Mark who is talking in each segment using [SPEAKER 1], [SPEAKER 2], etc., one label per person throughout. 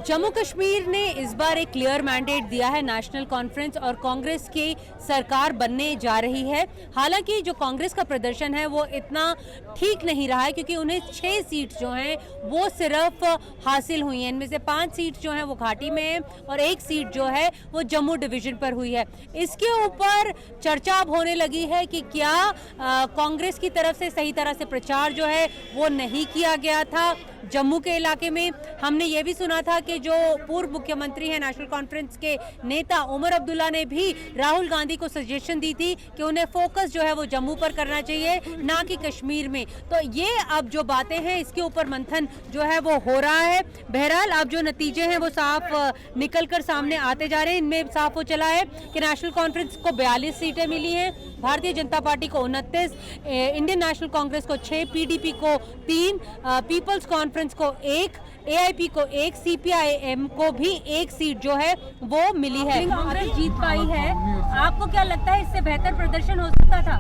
[SPEAKER 1] जम्मू कश्मीर ने इस बार एक क्लियर मैंडेट दिया है नेशनल कॉन्फ्रेंस और कांग्रेस की सरकार बनने जा रही है। हालांकि जो कांग्रेस का प्रदर्शन है वो इतना ठीक नहीं रहा है क्योंकि उन्हें 6 सीट जो हैं वो सिर्फ हासिल हुई हैं। इनमें से 5 सीट जो हैं वो घाटी में है और 1 सीट जो है वो जम्मू डिवीजन पर हुई है। इसके ऊपर चर्चा अब होने लगी है कि क्या कांग्रेस की तरफ से सही तरह से प्रचार जो है वो नहीं किया गया था। जम्मू के इलाके में हमने ये भी सुना था कि जो पूर्व मुख्यमंत्री हैं नेशनल कॉन्फ्रेंस के नेता उमर अब्दुल्ला ने भी राहुल गांधी को सजेशन दी थी कि उन्हें फोकस जो है वो जम्मू पर करना चाहिए ना कि कश्मीर में। तो ये अब जो बातें हैं इसके ऊपर मंथन जो है वो हो रहा है। बहरहाल अब जो नतीजे हैं वो साफ निकलकर सामने आते जा रहे हैं। इनमें साफ हो चला है कि नेशनल कॉन्फ्रेंस को 42 सीटें मिली हैं, भारतीय जनता पार्टी को 29, इंडियन नेशनल कांग्रेस को 6, पीडीपी को 3, पीपल्स कॉन्फ्रेंस को 1, एआईपी को 1, सीपीआईएम को भी 1 सीट जो है वो मिली है। कांग्रेस जीत पाई है। आपको क्या लगता है इससे बेहतर प्रदर्शन हो सकता था?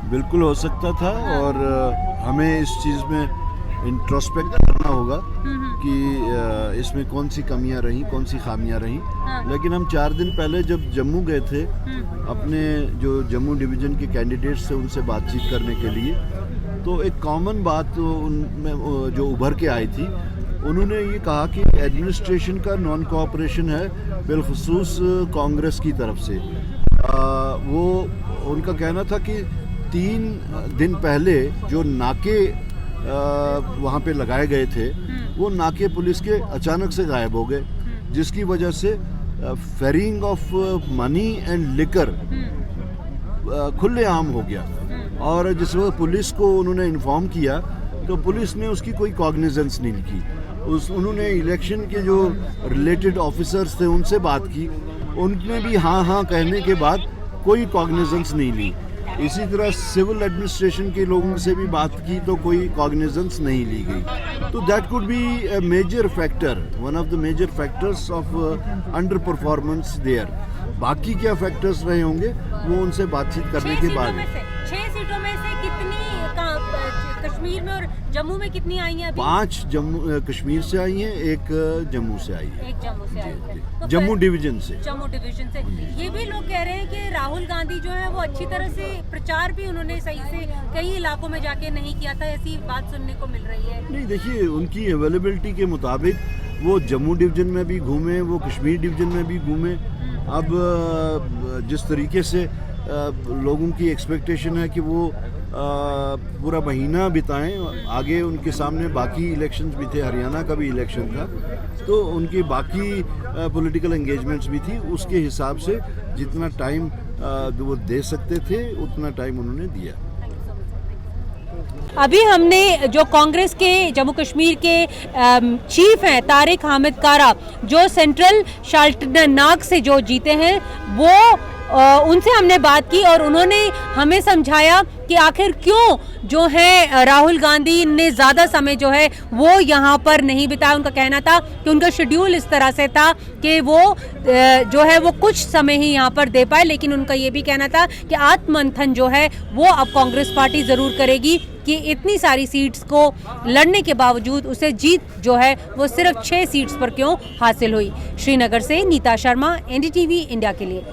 [SPEAKER 2] बिल्कुल हो सकता था और हमें इस चीज़ में इंट्रोस्पेक्ट करना होगा कि इसमें कौन सी कमियां रहीं, कौन सी खामियां रहीं। लेकिन हम 4 दिन पहले जब जम्मू गए थे अपने जो जम्मू डिवीज़न के कैंडिडेट्स से उनसे बातचीत करने के लिए, तो एक कॉमन बात उनमें जो उभर के आई थी, उन्होंने ये कहा कि एडमिनिस्ट्रेशन का नॉन कोऑपरेशन है बिलखुसूस कांग्रेस की तरफ से। वो उनका कहना था कि 3 दिन पहले जो नाके वहाँ पे लगाए गए थे वो नाके पुलिस के अचानक से गायब हो गए, जिसकी वजह से फेरिंग ऑफ मनी एंड लिकर खुलेआम हो गया। और जिस वक्त पुलिस को उन्होंने इन्फॉर्म किया तो पुलिस ने उसकी कोई कॉग्निजेंस नहीं की। उन्होंने इलेक्शन के जो रिलेटेड ऑफिसर्स थे उनसे बात की, उनने भी हाँ कहने के बाद कोई कॉग्निजेंस नहीं ली। इसी तरह सिविल एडमिनिस्ट्रेशन के लोगों से भी बात की तो कोई कॉग्निजेंस नहीं ली गई। तो that could be a major factor, one of the major factors of underperformance there. बाकी क्या फैक्टर्स रहे होंगे वो उनसे बातचीत करने के बाद।
[SPEAKER 1] 6 सीटों में से कितनी कश्मीर में और जम्मू में कितनी आई हैं अभी?
[SPEAKER 2] 5 जम्मू कश्मीर से आई हैं, 1 जम्मू से आई है।
[SPEAKER 1] 1 जम्मू से आई है। तो
[SPEAKER 2] जम्मू डिवीजन से।
[SPEAKER 1] जम्मू डिवीजन से। ये भी लोग कह रहे हैं कि राहुल गांधी जो है वो अच्छी तरह से प्रचार भी उन्होंने सही से कई इलाकों में जाके नहीं किया था, ऐसी बात सुनने को मिल रही है।
[SPEAKER 2] नहीं, देखिए उनकी अवेलेबिलिटी के मुताबिक वो जम्मू डिवीजन में भी घूमे, वो कश्मीर डिवीजन में भी घूमे। अब जिस तरीके से लोगों की एक्सपेक्टेशन है कि वो पूरा महीना बिताएं, आगे उनके सामने बाकी इलेक्शंस भी थे, हरियाणा का भी इलेक्शन था, तो उनकी बाकी पॉलिटिकल एंगेजमेंट्स भी थी। उसके हिसाब से जितना टाइम वो दे सकते थे उतना टाइम उन्होंने दिया।
[SPEAKER 1] अभी हमने जो कांग्रेस के जम्मू कश्मीर के चीफ हैं तारिक हामिद कारा, जो सेंट्रल शाल्टनाग से जो जीते हैं, वो उनसे हमने बात की और उन्होंने हमें समझाया कि आखिर क्यों जो है राहुल गांधी ने ज़्यादा समय जो है वो यहाँ पर नहीं बिताया। उनका कहना था कि उनका शेड्यूल इस तरह से था कि वो जो है वो कुछ समय ही यहाँ पर दे पाए, लेकिन उनका ये भी कहना था कि आत्ममंथन जो है वो अब कांग्रेस पार्टी ज़रूर करेगी कि इतनी सारी सीट्स को लड़ने के बावजूद उसे जीत जो है वो सिर्फ 6 सीट्स पर क्यों हासिल हुई। श्रीनगर से नीता शर्मा, एनडीटीवी इंडिया के लिए।